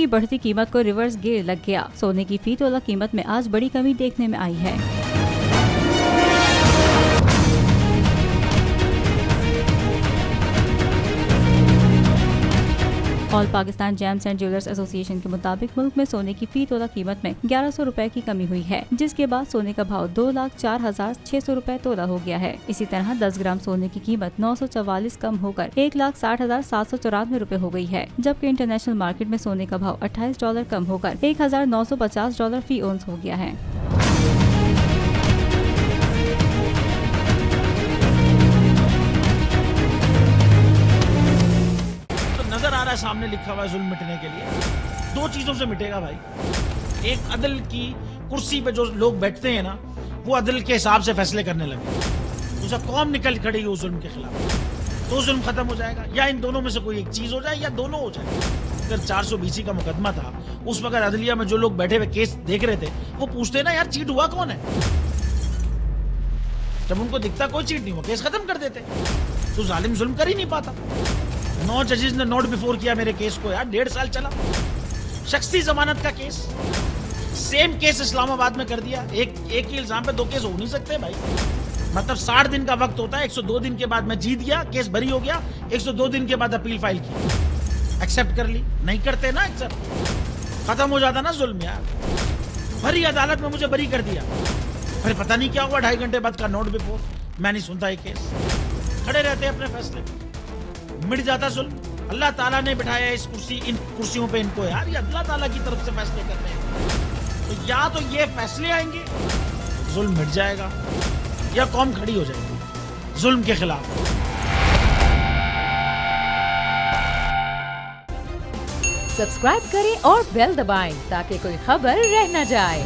की बढ़ती कीमत को रिवर्स गियर लग गया। सोने की फी तोला कीमत में आज बड़ी कमी देखने में आई है। All Pakistan James and jewellers association के मुताबिक मुल्क में सोने की फी तोला कीमत में 1100 रुपए की कमी हुई है, जिसके बाद सोने का भाव 2,04,600 रुपए तोला हो गया है। इसी तरह 10 ग्राम सोने की कीमत 944 कम होकर 1,60,794 रुपए हो गई है, जबकि इंटरनेशनल मार्केट में सोने का भाव $28 कम होकर $1,950 फी औंस हो गया है। नजर आ रहा है सामने लिखा हुआ है जुल्म मिटने के लिए। दो चीजों से मिटेगा भाई, एक अदल की कुर्सी पे जो लोग बैठते हैं ना, वो अदल के हिसाब से फैसले करने लगे, दूसरा कौम निकल खड़ी उस जुल्म के खिलाफ, तो जुल्म खत्म हो जाएगा। या इन दोनों में से कोई एक चीज हो जाए या दोनों हो जाए। अगर 420 का मुकदमा था, उस वक्त अदलिया में जो लोग बैठे हुए केस देख रहे थे, वो पूछते ना यार चीट हुआ कौन है। जब उनको दिखता कोई चीट नहीं हुआ, केस खत्म कर देते, तो जालिम जुल्म कर ही नहीं पाता। 9 जजेस ने नोट बिफोर किया मेरे केस को यार, 1.5 साल चला। शख्सी जमानत का केस, सेम केस इस्लामाबाद में कर दिया। एक ही इल्जाम पे 2 केस हो नहीं सकते भाई। मतलब 60 दिन का वक्त होता है, 102 दिन के बाद मैं जीत गया, केस बरी हो गया, 102 दिन के बाद अपील फाइल की, एक्सेप्ट कर ली। नहीं करते ना एक्सेप्ट, खत्म हो जाता ना जुल्म यार। भरी अदालत में मुझे बरी कर दिया, फिर पता नहीं क्या हुआ, 2.5 घंटे बाद का नोट बिफोर, मैं नहीं सुनता ये केस। खड़े रहते अपने फैसले, मिट जाता जुल्म। अल्लाह ताला ने बिठाया इस कुर्सी, इन कुर्सियों पे इनको यार, ये अल्लाह ताला की तरफ से फैसले करते हैं। तो या तो ये फैसले आएंगे, जुल्म मिट जाएगा, या कौम खड़ी हो जाएगी जुल्म के खिलाफ। सब्सक्राइब करें और बेल दबाएं ताकि कोई खबर रह न जाए।